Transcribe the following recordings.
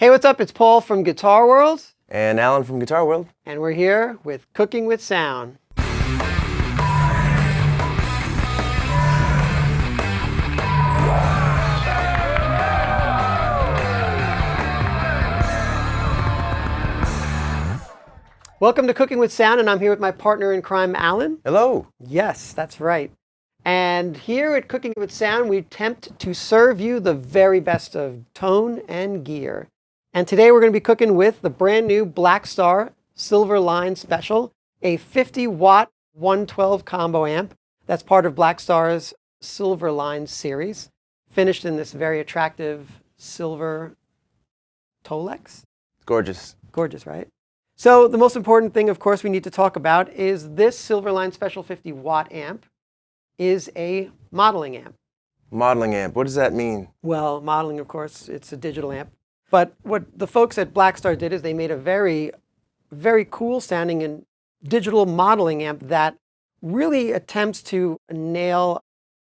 Hey, what's up? It's Paul from Guitar World. And Alan from Guitar World. And we're here with Cooking with Sound. Welcome to Cooking with Sound, and I'm here with my partner in crime, Alan. Hello. Yes, that's right. And here at Cooking with Sound, we attempt to serve you the very best of tone and gear. And today we're going to be cooking with the brand new Blackstar Silverline Special, a 50-watt 112 combo amp that's part of Blackstar's Silverline series, finished in this very attractive silver Tolex. Gorgeous. Gorgeous, right? So the most important thing, of course, we need to talk about is this Silverline Special 50-watt amp is a modeling amp. Modeling amp. What does that mean? Well, modeling, of course, it's a digital amp. But what the folks at Blackstar did is they made a very, very cool sounding and digital modeling amp that really attempts to nail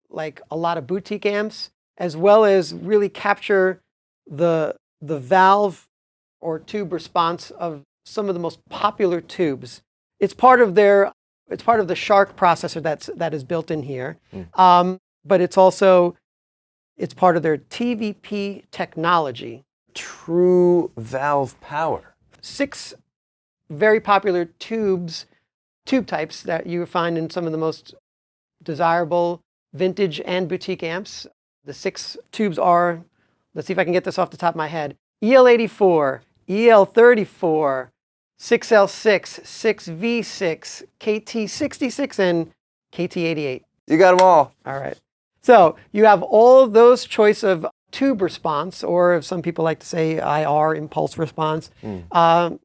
like a lot of boutique amps, as well as really capture the valve or tube response of some of the most popular tubes. It's part of the Shark processor that is built in here, but it's part of their TVP technology. True valve power. 6 very popular tube types that you find in some of the most desirable vintage and boutique amps. The 6 tubes are, let's see if I can get this off the top of my head, EL84, EL34, 6L6, 6V6, KT66, and KT88. You got them all. All right. So you have all of those choice of tube response, or if some people like to say IR, impulse response. Not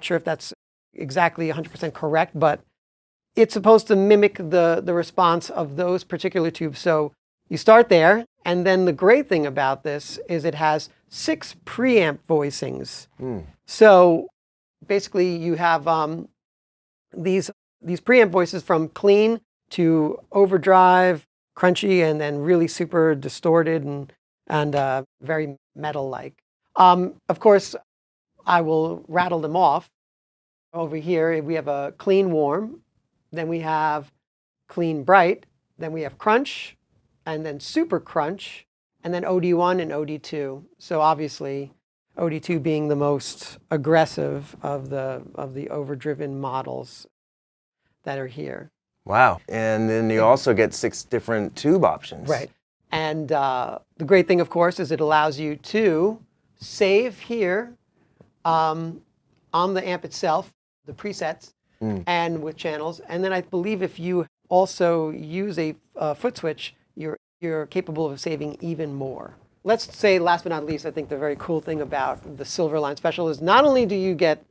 sure if that's exactly 100% correct, but it's supposed to mimic the response of those particular tubes. So you start there, and then the great thing about this is it has 6 preamp voicings. So basically you have these preamp voices from clean to overdrive, crunchy, and then really super distorted and very metal-like. Of course, I will rattle them off. Over here, we have a clean warm, then we have clean bright, then we have crunch, and then super crunch, and then OD1 and OD2. So obviously, OD2 being the most aggressive of the overdriven models that are here. Wow. And then you also get 6 different tube options. Right. And the great thing, of course, is it allows you to save here on the amp itself, the presets, and with channels. And then I believe if you also use a foot switch, you're capable of saving even more. Let's say, last but not least, I think the very cool thing about the Silverline Special is not only do you get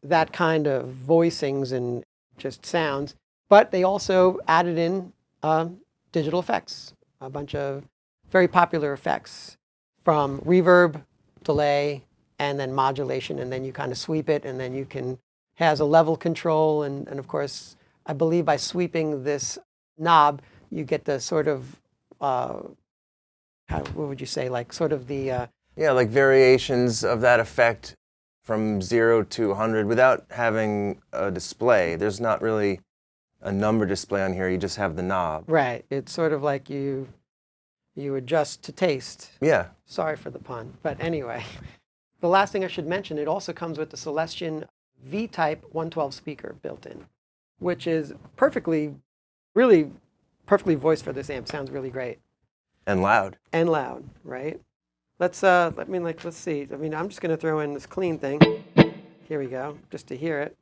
that kind of voicings and just sounds, but they also added in digital effects, a bunch of very popular effects from reverb, delay, and then modulation, and then you kind of sweep it, and then you has a level control, and of course, I believe by sweeping this knob, you get the sort of, what would you say, like sort of the... Yeah, like variations of that effect from 0 to 100 without having a display. There's not really a number display on here, you just have the knob. Right, it's sort of like you adjust to taste. Yeah. Sorry for the pun, but anyway. The last thing I should mention, it also comes with the Celestion V-Type 112 speaker built in, which is really perfectly voiced for this amp. Sounds really great. And loud. And loud, right? Let's see. I mean, I'm just going to throw in this clean thing. Here we go, just to hear it.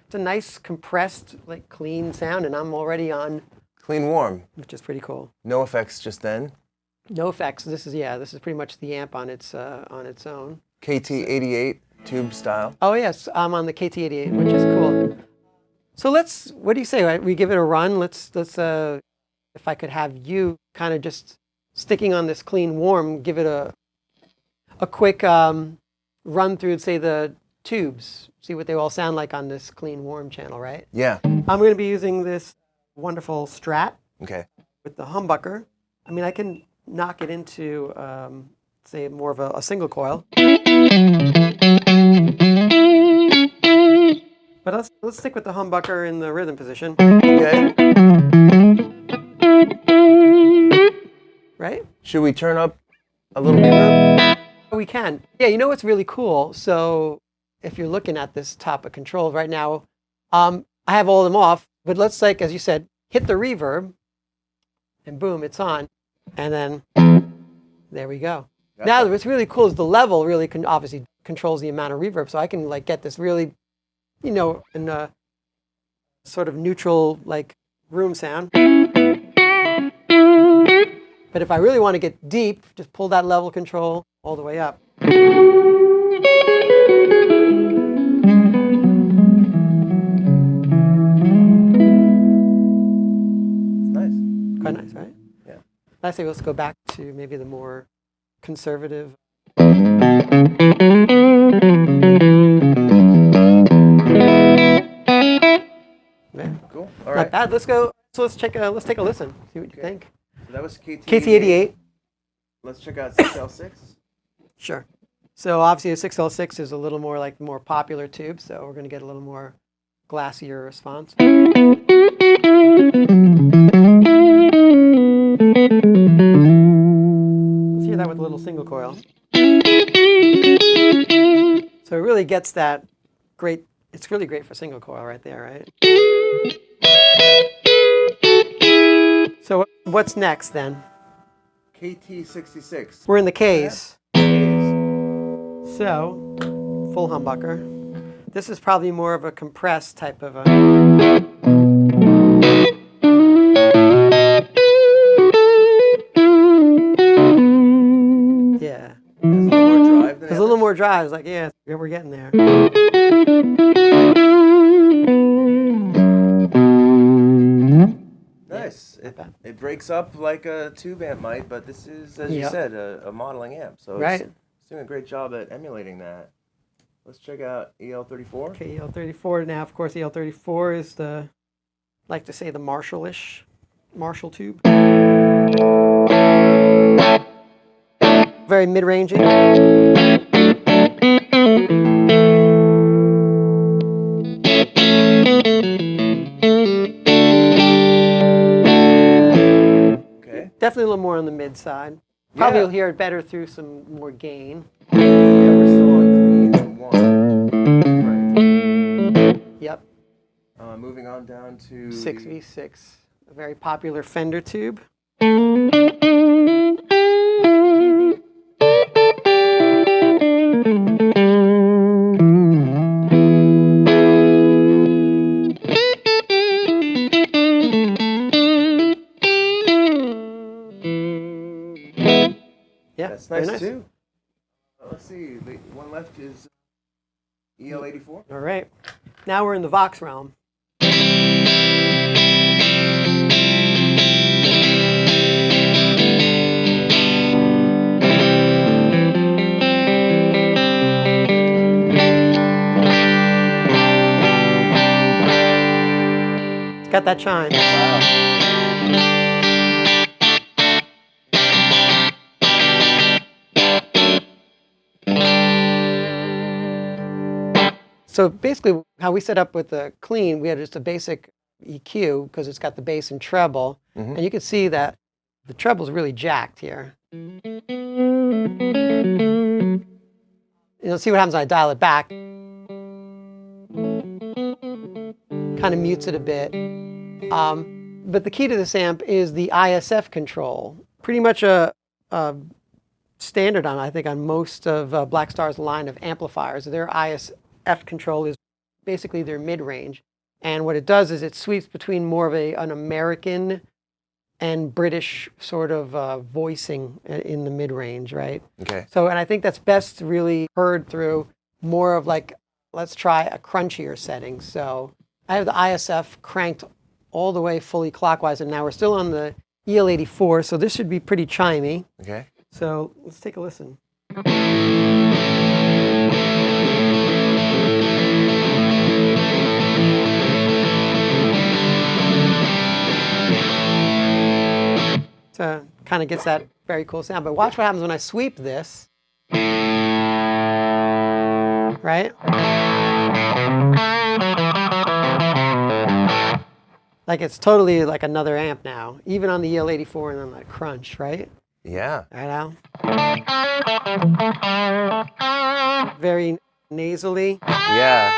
It's a nice compressed, like clean sound, and I'm already on Clean warm. which is pretty cool. No effects just then. No effects. This is pretty much the amp on its own. KT88 tube style. Oh yes, I'm on the KT88, which is cool. So what do you say? We give it a run. Let's if I could have you kind of just sticking on this clean warm, give it a quick run through, say, the tubes, see what they all sound like on this clean warm channel, right? Yeah. I'm going to be using this wonderful Strat. Okay. with the humbucker, I mean, I can knock it into, say, more of a single coil. But let's stick with the humbucker in the rhythm position. Okay. Right? Should we turn up a little reverb? We can. Yeah, you know what's really cool? So if you're looking at this top of controls right now, I have all of them off, but let's, like, as you said, hit the reverb, and boom, it's on. And then there we go. Gotcha. Now what's really cool is the level really obviously controls the amount of reverb. So I can like get this really, you know, in a sort of neutral like room sound. But if I really want to get deep, just pull that level control all the way up. It's nice. Quite nice, right? Yeah. I say let's go back to maybe the more conservative. Yeah. Cool. All Not right. bad. Let's go. So let's take a listen. See what you think. So that was KT88. Let's check out 6L6. Sure. So obviously a 6L6 is a little more like the more popular tube, so we're going to get a little more glassier response. Let's hear that with a little single coil. So it really gets that great, it's really great for single coil right there, right? So what's next then? KT66. We're in the case. Keys. So, full humbucker. This is probably more of a compressed type of a... Yeah. There's a little more drive than There's a little more drive. It's like, yeah, we're getting there. Nice. It breaks up like a tube amp might, but this is, as you Yep. said, a modeling amp. So Right. it's doing a great job at emulating that. Let's check out EL34. Okay, EL34. Now, of course, EL34 is the, like to say, the Marshall-ish Marshall tube. Very mid-rangey. Okay. Definitely a little more on the mid side. Probably Yeah. you'll hear it better through some more gain. Yeah, we're still on clean 1. Right. Yep, Moving on down to 6V6, a very popular Fender tube. Yeah, That's very nice, too. Let's see. The one left is EL84. All right, now we're in the Vox realm. It's got that chime. Wow. So basically, how we set up with the clean, we had just a basic EQ because it's got the bass and treble, and you can see that the treble's really jacked here. You'll see what happens when I dial it back. Kind of mutes it a bit. But the key to this amp is the ISF control. Pretty much a standard on, I think, on most of Blackstar's line of amplifiers. Their ISF control is basically their mid-range. And what it does is it sweeps between more of an American and British sort of voicing in the mid-range, right? Okay. So, and I think that's best really heard through more of like, let's try a crunchier setting. So I have the ISF cranked all the way fully clockwise, and now we're still on the EL84, so this should be pretty chimey. Okay. So let's take a listen. So kind of gets that very cool sound. But watch what happens when I sweep this. Right? Like it's totally like another amp now, even on the EL84 and on that crunch, right? Yeah. Right now. Very nasally. Yeah.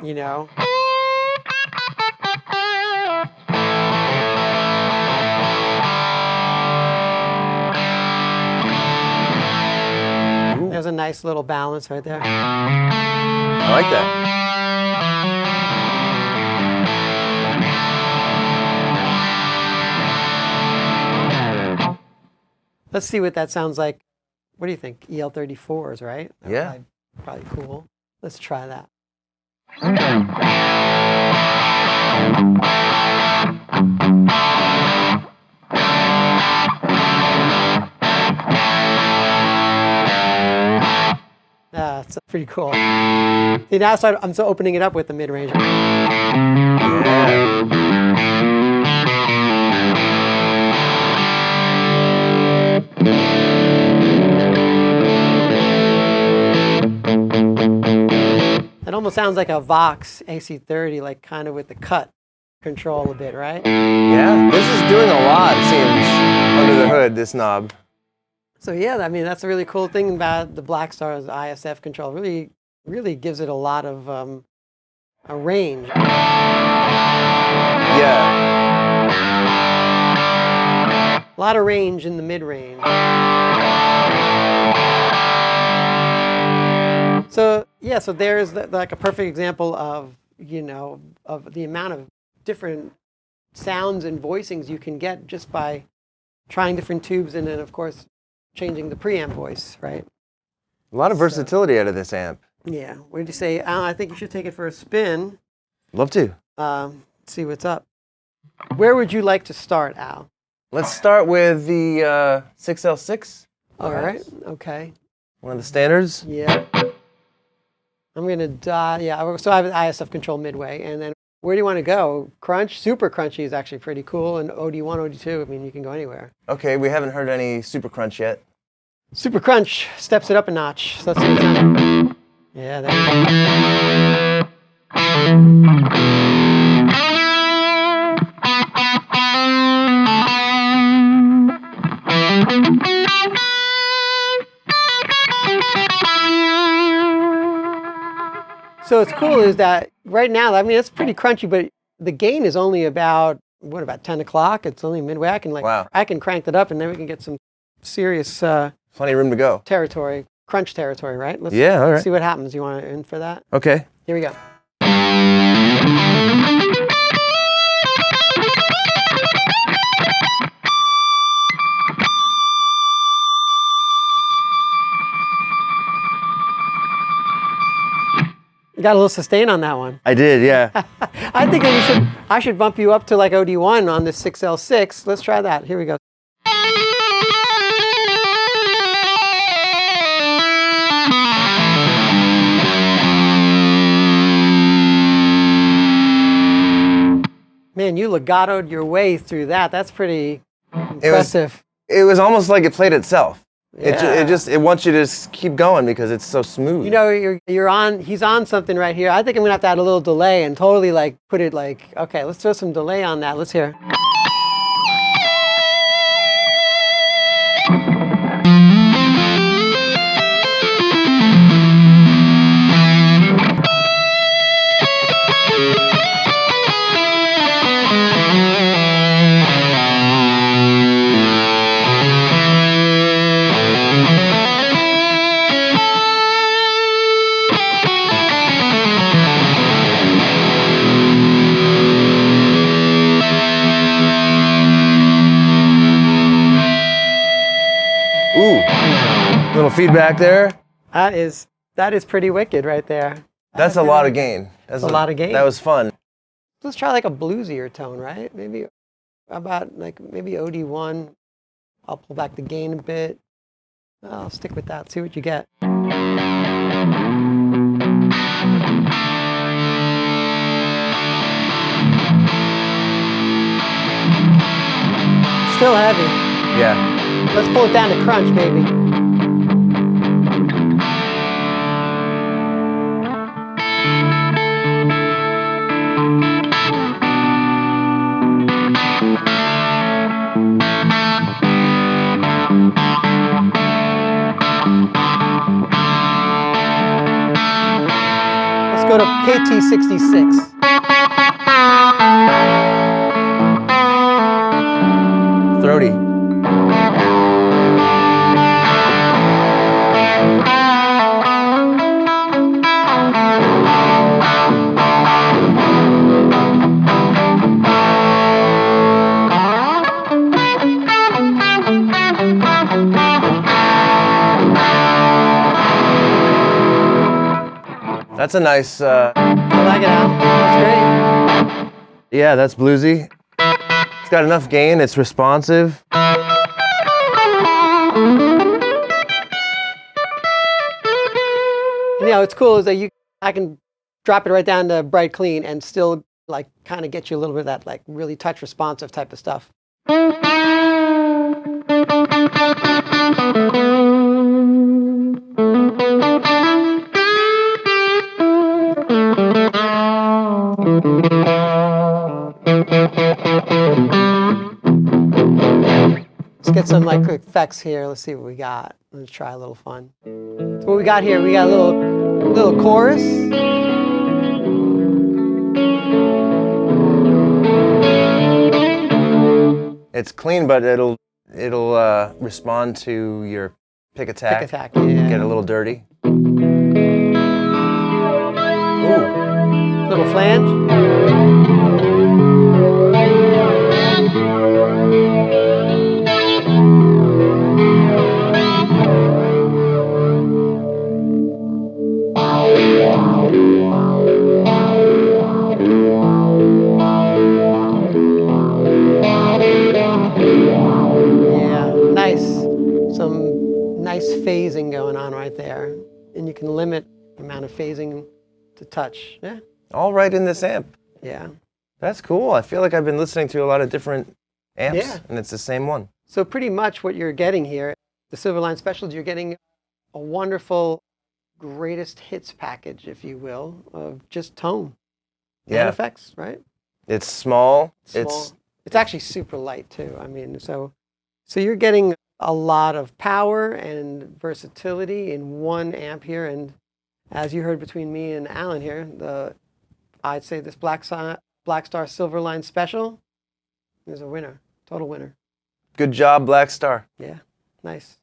You know. Ooh. There's a nice little balance right there. I like that. Let's see what that sounds like. What do you think? EL34s, right? Yeah. Probably cool. Let's try that. It's pretty cool. See, now I'm so opening it up with the mid-range. Yeah. It almost sounds like a Vox AC30, like kind of with the cut control a bit, right? Yeah, this is doing a lot, it seems, under the hood, this knob. So yeah, I mean, that's a really cool thing about the Blackstar's ISF control. Really gives it a lot of a range. Yeah. A lot of range in the mid-range. So yeah, so there's like a perfect example of, you know, of the amount of different sounds and voicings you can get just by trying different tubes and then of course changing the preamp voice, right? A lot of versatility out of this amp. Yeah. What did you say? I think you should take it for a spin. Love to. See what's up. Where would you like to start, Al? Let's start with the 6L6. All right. Okay. One of the standards. Yeah. I'm going to die. Yeah. So I have an ISF control midway. And then where do you want to go? Crunch? Super crunchy is actually pretty cool. And OD1, OD2, I mean, you can go anywhere. Okay. We haven't heard any super crunch yet. Super crunch steps it up a notch. So let's see what's on it. Yeah, there you So what's cool is that right now, I mean, it's pretty crunchy, but the gain is only about, what, about 10 o'clock? It's only midway. I can I can crank it up and then we can get some serious plenty of room to go. Territory, crunch territory, right? Let's all right. See what happens. You want to in for that? Okay. Here we go. You got a little sustain on that one. I did, yeah. I think that I should bump you up to like OD1 on this 6L6. Let's try that. Here we go. Man, you legatoed your way through that. That's pretty impressive. It was almost like it played itself. Yeah. It wants you to just keep going because it's so smooth. You know, he's on something right here. I think I'm gonna have to add a little delay and totally like put it like, okay, let's throw some delay on that. Let's hear. Ooh, little feedback there. That is pretty wicked right there. That's a lot of gain. That's a lot of gain. That was fun. Let's try like a bluesier tone, right? Maybe about like maybe OD1. I'll pull back the gain a bit. I'll stick with that. See what you get. still heavy. Yeah. Let's pull it down to crunch, maybe. Let's go to KT66. Throaty. That's a nice, I like it, Al. That's great. yeah, that's bluesy. It's got enough gain, it's responsive. And, it's cool is that I can drop it right down to bright clean and still like kind of get you a little bit of that like really touch responsive type of stuff. Let's get some like effects here. Let's see what we got. Let's try a little fun. So what we got here, we got a little chorus. It's clean, but it'll respond to your pick attack. Pick attack, yeah. Get a little dirty. Ooh. Little flange. Some nice phasing going on right there. And you can limit the amount of phasing to touch. Yeah. All right in this amp. Yeah. That's cool. I feel like I've been listening to a lot of different amps, and it's the same one. So pretty much what you're getting here, the Silverline Special, you're getting a wonderful greatest hits package, if you will, of just tone and effects, right? It's small. It's actually super light too. I mean, so you're getting a lot of power and versatility in one amp here. And as you heard between me and Alan here, I'd say this Blackstar Silverline Special is a winner, total winner. Good job, Blackstar. Yeah, nice.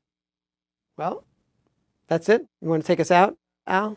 Well, that's it. You want to take us out, Al?